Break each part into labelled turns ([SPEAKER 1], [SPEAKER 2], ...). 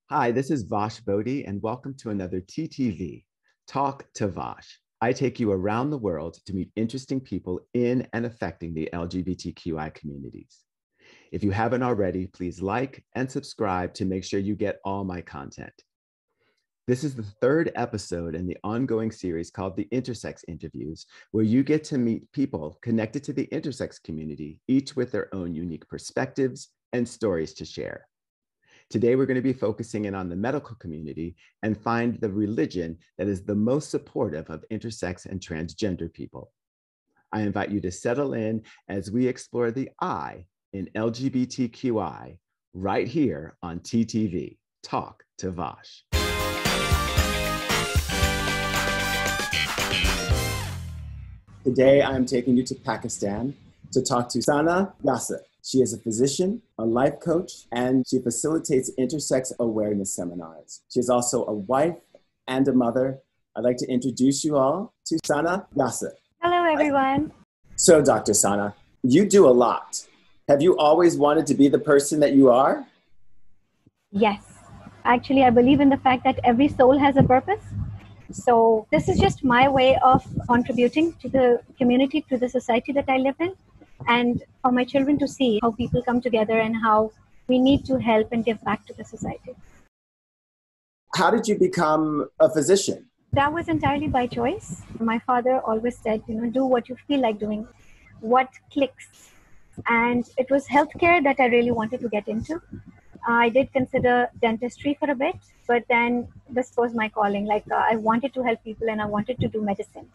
[SPEAKER 1] Hi, this is Vash Bodhi, and welcome to another TTV, Talk to Vash. I take you around the world to meet interesting people in and affecting the LGBTQI communities. If you haven't already, please like and subscribe to make sure you get all my content. This is the third episode in the ongoing series called the Intersex Interviews, where you get to meet people connected to the intersex community, each with their own unique perspectives and stories to share. Today, we're going to be focusing in on the medical community and find the religion that is the most supportive of intersex and transgender people. I invite you to settle in as we explore the I in LGBTQI right here on TTV, Talk to Vash. Today, I'm taking you to Pakistan to talk to Sana Yasir. She is a physician, a life coach, and she facilitates Intersex Awareness Seminars. She is also a wife and a mother. I'd like to introduce you all to Sana Yasir.
[SPEAKER 2] Hello, everyone.
[SPEAKER 1] So, Dr. Sana, you do a lot. Have you always wanted to be the person that you are?
[SPEAKER 2] Yes. Actually, I believe in the fact that every soul has a purpose. So this is just my way of contributing to the community, to the society that I live in, and for my children to see how people come together and how we need to help and give back to the society.
[SPEAKER 1] How did you become a physician?
[SPEAKER 2] That was entirely by choice. My father always said, do what you feel like doing, what clicks. And it was healthcare that I really wanted to get into. I did consider dentistry for a bit, but then this was my calling. I wanted to help people and I wanted to do medicine.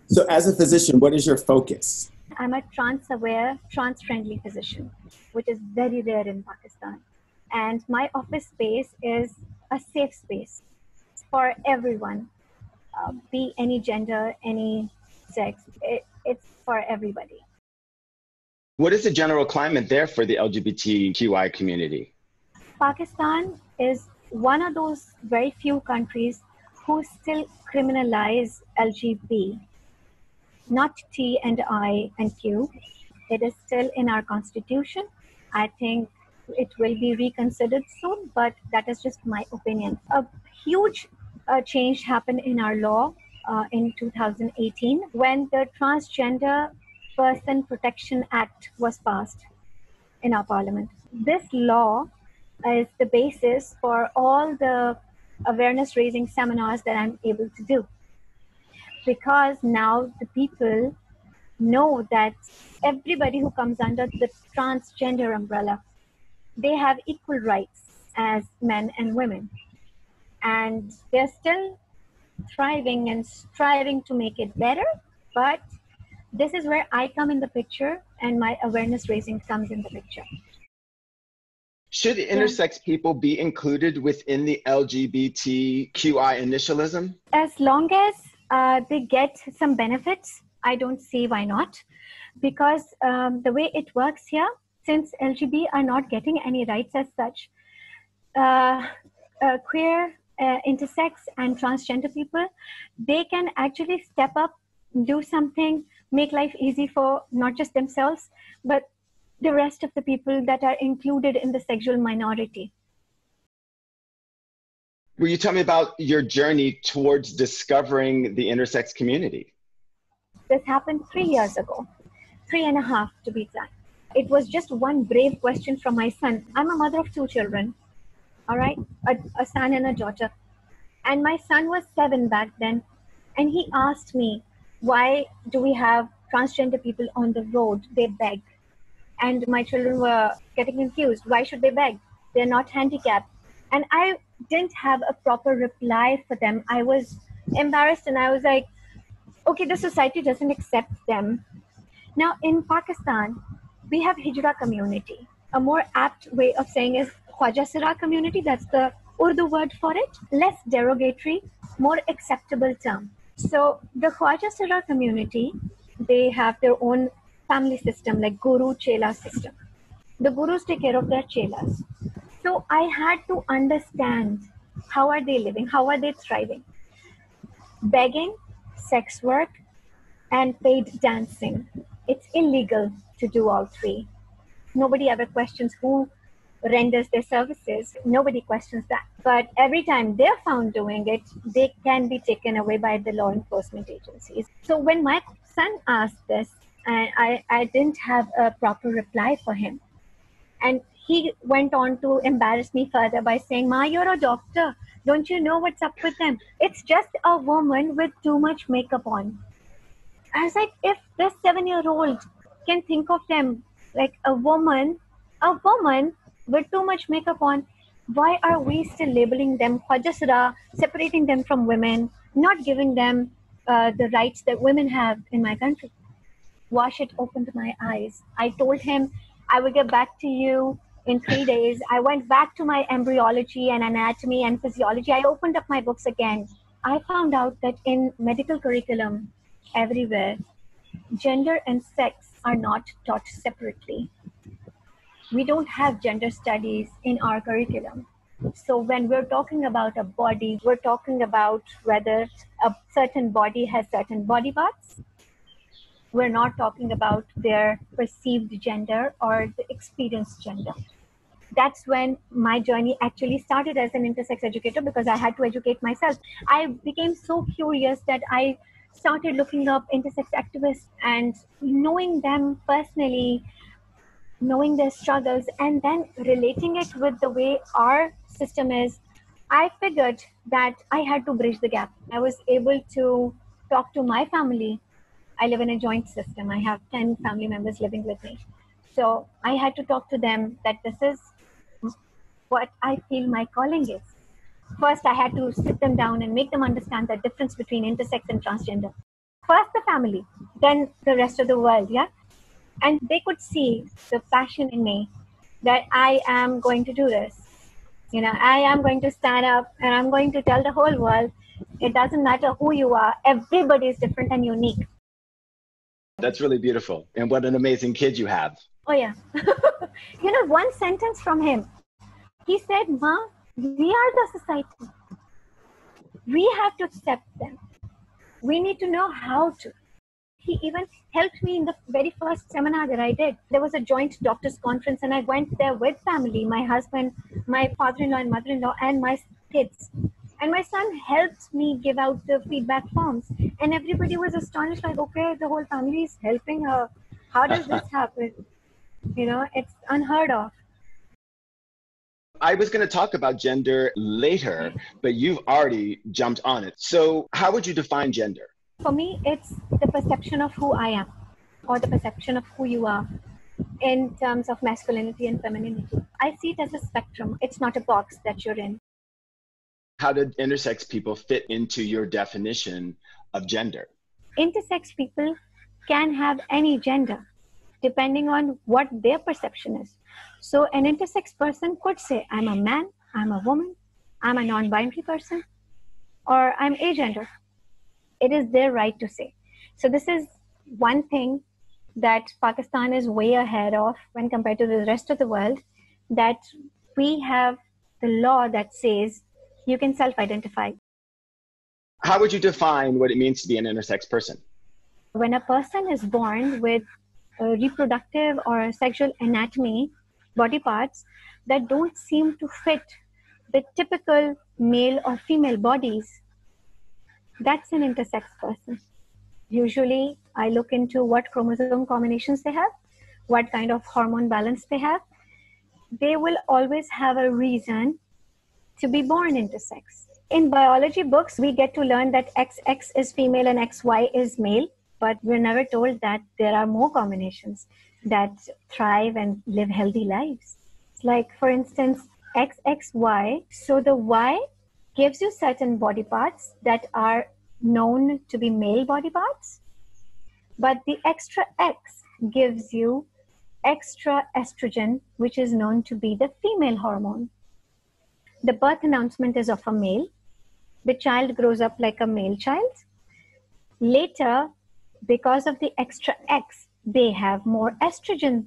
[SPEAKER 1] So as a physician, what is your focus?
[SPEAKER 2] I'm a trans-aware, trans-friendly physician, which is very rare in Pakistan. And my office space is a safe space for everyone, be any gender, any sex. It's for everybody.
[SPEAKER 1] What is the general climate there for the LGBTQI community?
[SPEAKER 2] Pakistan is one of those very few countries who still criminalize LGBT, not T and I and Q. It is still in our constitution. I think it will be reconsidered soon, but that is just my opinion. A huge change happened in our law in 2018 when the Transgender Person Protection Act was passed in our parliament. This law is the basis for all the awareness raising seminars that I'm able to do. Because now the people know that everybody who comes under the transgender umbrella, they have equal rights as men and women. And they're still thriving and striving to make it better, but this is where I come in the picture and my awareness raising comes in the picture.
[SPEAKER 1] Should intersex people be included within the LGBTQI initialism?
[SPEAKER 2] As long as they get some benefits, I don't see why not. Because the way it works here, since LGBT are not getting any rights as such, queer, intersex and transgender people, they can actually step up, do something, make life easy for not just themselves, but the rest of the people that are included in the sexual minority.
[SPEAKER 1] Will you tell me about your journey towards discovering the intersex community?
[SPEAKER 2] This happened 3 years ago, 3.5 to be exact. It was just one brave question from my son. I'm a mother of 2 children, all right, a son and a daughter. And my son was 7 back then. And he asked me, why do we have transgender people on the road? They beg. And my children were getting confused. Why should they beg? They're not handicapped. And I didn't have a proper reply for them. I was embarrassed and I was like, okay, the society doesn't accept them. Now in Pakistan, we have Hijra community. A more apt way of saying is Khwaja Sira community. That's the Urdu word for it. Less derogatory, more acceptable term. So the Khwaja Sira community, they have their own family system, like Guru Chela system. The Gurus take care of their Chelas. So I had to understand how are they living, how are they thriving. Begging, sex work, and paid dancing. It's illegal to do all three. Nobody ever questions who renders their services. Nobody questions that. But every time they're found doing it, they can be taken away by the law enforcement agencies. So when my son asked this, and I didn't have a proper reply for him. And he went on to embarrass me further by saying, Ma, you're a doctor. Don't you know what's up with them? It's just a woman with too much makeup on. I was like, if this 7-year-old can think of them like a woman with too much makeup on, why are we still labeling them Hajasra, separating them from women, not giving them the rights that women have in my country? Wash it opened my eyes. I told him I will get back to you in 3 days. I went back to my embryology and anatomy and physiology. I opened up my books again. I found out that in medical curriculum everywhere, gender and sex are not taught separately. We don't have gender studies in our curriculum. So when we're talking about a body, we're talking about whether a certain body has certain body parts. We're not talking about their perceived gender or the experienced gender. That's when my journey actually started as an intersex educator, because I had to educate myself. I became so curious that I started looking up intersex activists and knowing them personally, knowing their struggles, and then relating it with the way our system is. I figured that I had to bridge the gap. I was able to talk to my family. I live in a joint system. I have 10 family members living with me. So I had to talk to them that this is what I feel my calling is. First, I had to sit them down and make them understand the difference between intersex and transgender. First the family, then the rest of the world, yeah? And they could see the passion in me that I am going to do this. You know, I am going to stand up and I'm going to tell the whole world, it doesn't matter who you are, everybody is different and unique.
[SPEAKER 1] That's really beautiful. And what an amazing kid you have.
[SPEAKER 2] Oh, yeah. You know, one sentence from him. He said, Ma, we are the society. We have to accept them. We need to know how to. He even helped me in the very first seminar that I did. There was a joint doctors conference and I went there with family, my husband, my father-in-law and mother-in-law, and my kids. And my son helped me give out the feedback forms. And everybody was astonished, like, okay, the whole family is helping her. How does this happen? You know, it's unheard of.
[SPEAKER 1] I was going to talk about gender later, but you've already jumped on it. So how would you define gender?
[SPEAKER 2] For me, it's the perception of who I am, or the perception of who you are in terms of masculinity and femininity. I see it as a spectrum. It's not a box that you're in.
[SPEAKER 1] How did intersex people fit into your definition of gender?
[SPEAKER 2] Intersex people can have any gender depending on what their perception is. So an intersex person could say, I'm a man, I'm a woman, I'm a non-binary person, or I'm agender. It is their right to say. So this is one thing that Pakistan is way ahead of when compared to the rest of the world, that we have the law that says you can self-identify.
[SPEAKER 1] How would you define what it means to be an intersex person?
[SPEAKER 2] When a person is born with a reproductive or sexual anatomy, body parts that don't seem to fit the typical male or female bodies, that's an intersex person. Usually, I look into what chromosome combinations they have, what kind of hormone balance they have. They will always have a reason to be born intersex. In biology books, we get to learn that XX is female and XY is male, but we're never told that there are more combinations that thrive and live healthy lives. Like, for instance, XXY. So the Y gives you certain body parts that are known to be male body parts, but the extra X gives you extra estrogen, which is known to be the female hormone. The birth announcement is of a male. The child grows up like a male child. Later, because of the extra X, they have more estrogen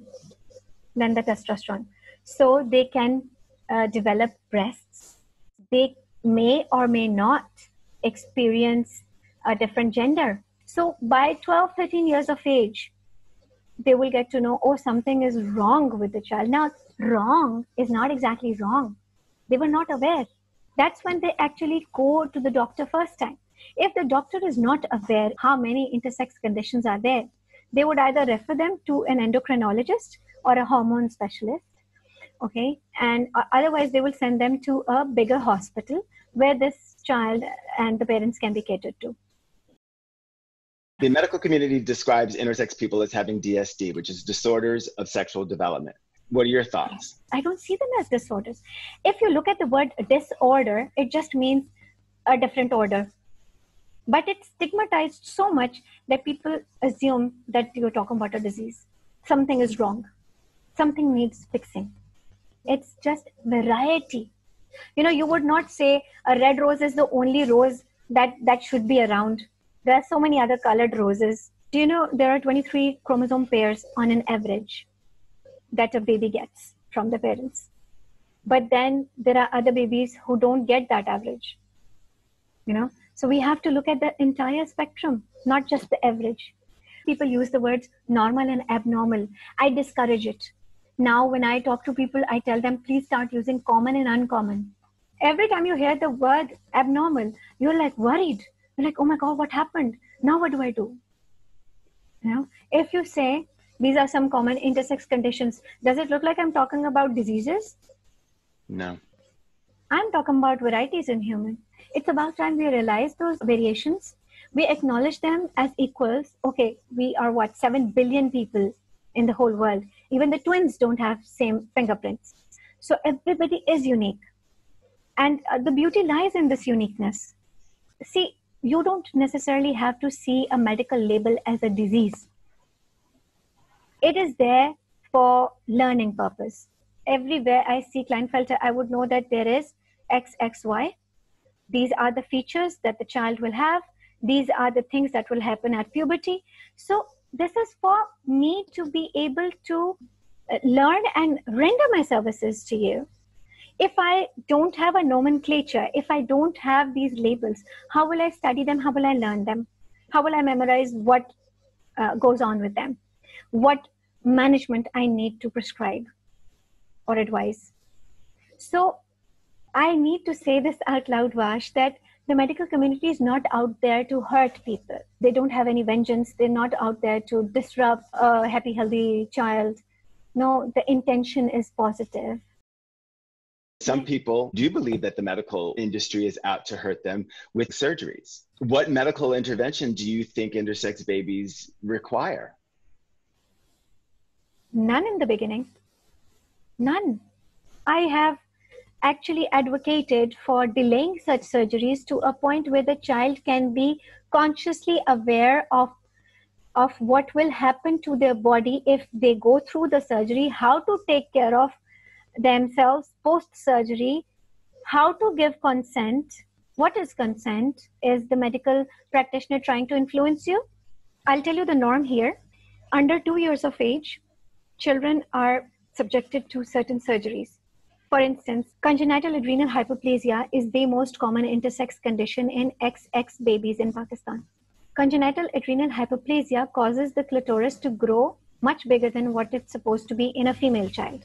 [SPEAKER 2] than the testosterone. So they can develop breasts. They may or may not experience a different gender. So by 12, 13 years of age, they will get to know, oh, something is wrong with the child. Now, wrong is not exactly wrong. They were not aware. That's when they actually go to the doctor first time. If the doctor is not aware how many intersex conditions are there, they would either refer them to an endocrinologist or a hormone specialist. Okay, and otherwise they will send them to a bigger hospital where this child and the parents can be catered to.
[SPEAKER 1] The medical community describes intersex people as having DSD, which is disorders of sexual development. What are your thoughts?
[SPEAKER 2] I don't see them as disorders. If you look at the word disorder, it just means a different order. But it's stigmatized so much that people assume that you're talking about a disease. Something is wrong. Something needs fixing. It's just variety. You know, you would not say a red rose is the only rose that should be around. There are so many other colored roses. Do you know there are 23 chromosome pairs on an average that a baby gets from the parents? But then there are other babies who don't get that average. You know, so we have to look at the entire spectrum, not just the average. People use the words normal and abnormal. I discourage it. Now, when I talk to people, I tell them, please start using common and uncommon. Every time you hear the word abnormal, you're like worried. You're like, oh my God, what happened? Now what do I do? You know, if you say these are some common intersex conditions, does it look like I'm talking about diseases?
[SPEAKER 1] No.
[SPEAKER 2] I'm talking about varieties in human. It's about time we realize those variations. We acknowledge them as equals. Okay, we are 7 billion people in the whole world. Even the twins don't have same fingerprints. So everybody is unique. And the beauty lies in this uniqueness. See, you don't necessarily have to see a medical label as a disease. It is there for learning purpose. Everywhere I see Klinefelter, I would know that there is XXY. These are the features that the child will have. These are the things that will happen at puberty. So this is for me to be able to learn and render my services to you. If I don't have a nomenclature, if I don't have these labels, how will I study them? How will I learn them? How will I memorize what goes on with them? What management I need to prescribe or advise? So I need to say this out loud, Vash, that the medical community is not out there to hurt people. They don't have any vengeance. They're not out there to disrupt a happy, healthy child. No, the intention is positive.
[SPEAKER 1] Some people do believe that the medical industry is out to hurt them with surgeries. What medical intervention do you think intersex babies require?
[SPEAKER 2] None in the beginning. None. I have actually advocated for delaying such surgeries to a point where the child can be consciously aware of what will happen to their body if they go through the surgery, how to take care of themselves post-surgery, how to give consent. What is consent? Is the medical practitioner trying to influence you? I'll tell you the norm here. Under 2 years of age, children are subjected to certain surgeries. For instance, congenital adrenal hyperplasia is the most common intersex condition in XX babies in Pakistan. Congenital adrenal hyperplasia causes the clitoris to grow much bigger than what it's supposed to be in a female child.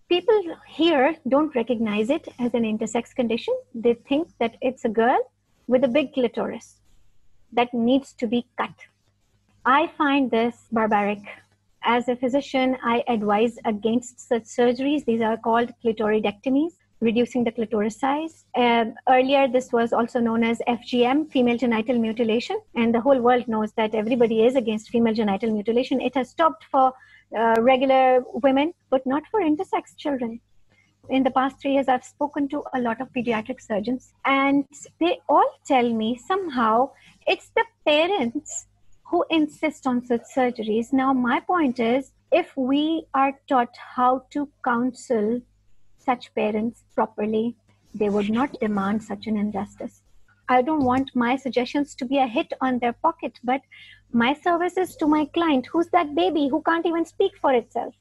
[SPEAKER 2] People here don't recognize it as an intersex condition. They think that it's a girl with a big clitoris that needs to be cut. I find this barbaric. As a physician, I advise against such surgeries. These are called clitoridectomies, reducing the clitoris size. Earlier, this was also known as FGM, female genital mutilation. And the whole world knows that everybody is against female genital mutilation. It has stopped for regular women, but not for intersex children. In the past 3 years, I've spoken to a lot of pediatric surgeons, and they all tell me somehow it's the parents who insist on such surgeries. Now, my point is, if we are taught how to counsel such parents properly, they would not demand such an injustice. I don't want my suggestions to be a hit on their pocket, but my services to my client, who's that baby who can't even speak for itself.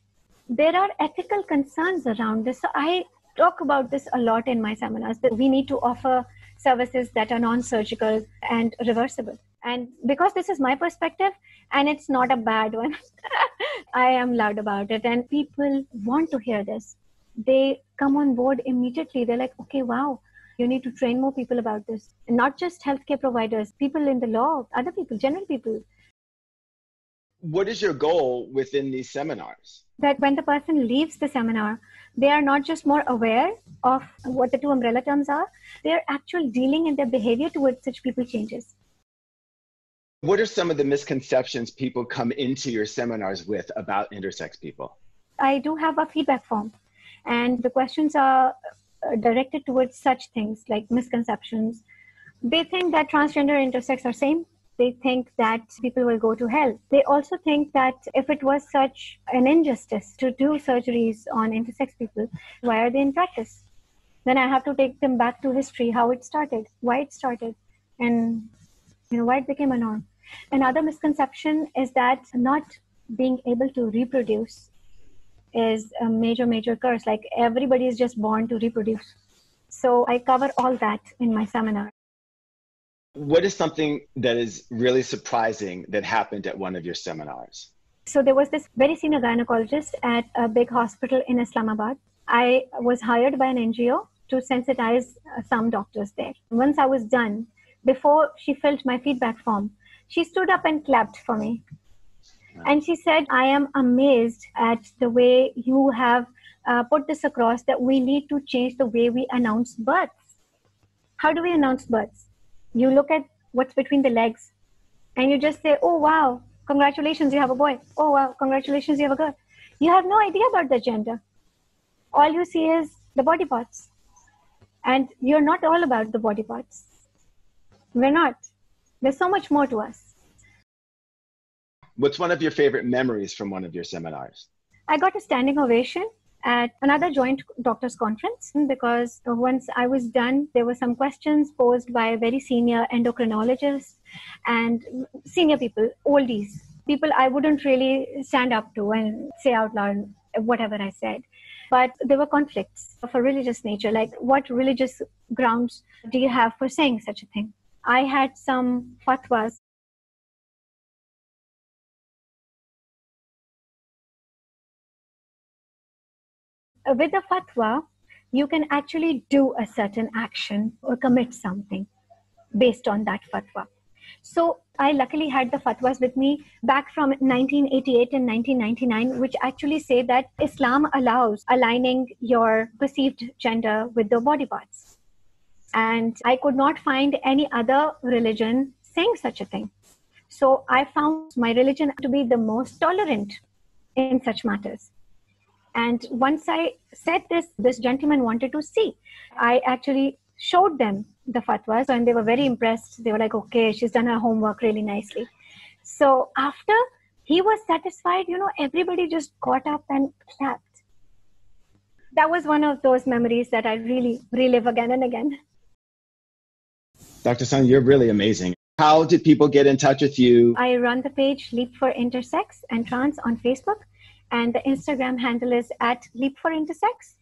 [SPEAKER 2] There are ethical concerns around this. So I talk about this a lot in my seminars, that we need to offer services that are non-surgical and reversible. And because this is my perspective and it's not a bad one, I am loud about it. And people want to hear this. They come on board immediately. They're like, okay, wow, you need to train more people about this. And not just healthcare providers, people in the law, other people, general people.
[SPEAKER 1] What is your goal within these seminars?
[SPEAKER 2] That when the person leaves the seminar, they are not just more aware of what the two umbrella terms are, they're actually dealing in their behavior towards such people changes.
[SPEAKER 1] What are some of the misconceptions people come into your seminars with about intersex people?
[SPEAKER 2] I do have a feedback form, and the questions are directed towards such things like misconceptions. They think that transgender and intersex are same. They think that people will go to hell. They also think that if it was such an injustice to do surgeries on intersex people, why are they in practice? Then I have to take them back to history, how it started, why it started, and why it became a norm. Another misconception is that not being able to reproduce is a major, major curse. Like everybody is just born to reproduce. So I cover all that in my seminar.
[SPEAKER 1] What is something that is really surprising that happened at one of your seminars?
[SPEAKER 2] So there was this very senior gynecologist at a big hospital in Islamabad. I was hired by an NGO to sensitize some doctors there. Once I was done, before she filled my feedback form, she stood up and clapped for me. And she said, I am amazed at the way you have put this across, that we need to change the way we announce births. How do we announce births? You look at what's between the legs and you just say, oh, wow, congratulations, you have a boy. Oh, wow, congratulations, you have a girl. You have no idea about the gender. All you see is the body parts. And you're not all about the body parts. We're not. There's so much more to us.
[SPEAKER 1] What's one of your favorite memories from one of your seminars?
[SPEAKER 2] I got a standing ovation at another joint doctors conference because once I was done, there were some questions posed by a very senior endocrinologist and senior people, oldies, people I wouldn't really stand up to and say out loud whatever I said. But there were conflicts of a religious nature, like what religious grounds do you have for saying such a thing? I had some fatwas. With a fatwa, you can actually do a certain action or commit something based on that fatwa. So I luckily had the fatwas with me back from 1988 and 1999, which actually say that Islam allows aligning your perceived gender with the body parts. And I could not find any other religion saying such a thing. So I found my religion to be the most tolerant in such matters. And once I said this gentleman wanted to see. I actually showed them the fatwas and they were very impressed. They were like, okay, she's done her homework really nicely. So after he was satisfied, everybody just got up and clapped. That was one of those memories that I really relive again and again.
[SPEAKER 1] Dr. Sun, you're really amazing. How did people get in touch with you?
[SPEAKER 2] I run the page Leap for Intersex and Trans on Facebook. And the Instagram handle is at Leap for Intersex.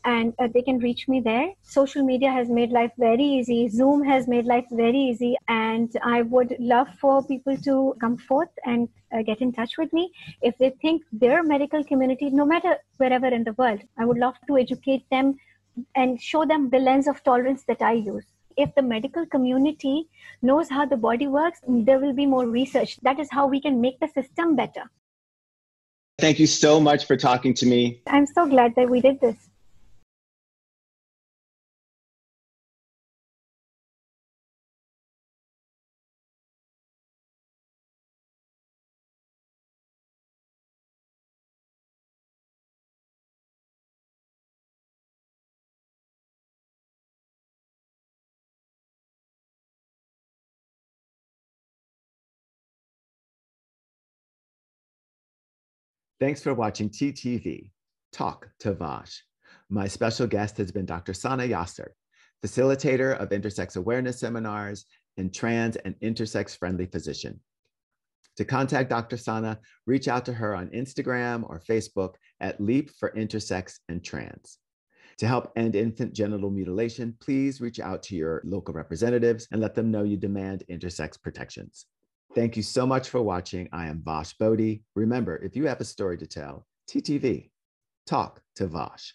[SPEAKER 2] And they can reach me there. Social media has made life very easy. Zoom has made life very easy. And I would love for people to come forth and get in touch with me. If they think their medical community, no matter wherever in the world, I would love to educate them and show them the lens of tolerance that I use. If the medical community knows how the body works, there will be more research. That is how we can make the system better.
[SPEAKER 1] Thank you so much for talking to me.
[SPEAKER 2] I'm so glad that we did this.
[SPEAKER 1] Thanks for watching TTV, Talk to Vash. My special guest has been Dr. Sana Yasir, facilitator of Intersex Awareness Seminars and trans and intersex-friendly physician. To contact Dr. Sana, reach out to her on Instagram or Facebook at Leap for Intersex and Trans. To help end infant genital mutilation, please reach out to your local representatives and let them know you demand intersex protections. Thank you so much for watching. I am Vash Bodhi. Remember, if you have a story to tell, TTV, talk to Vash.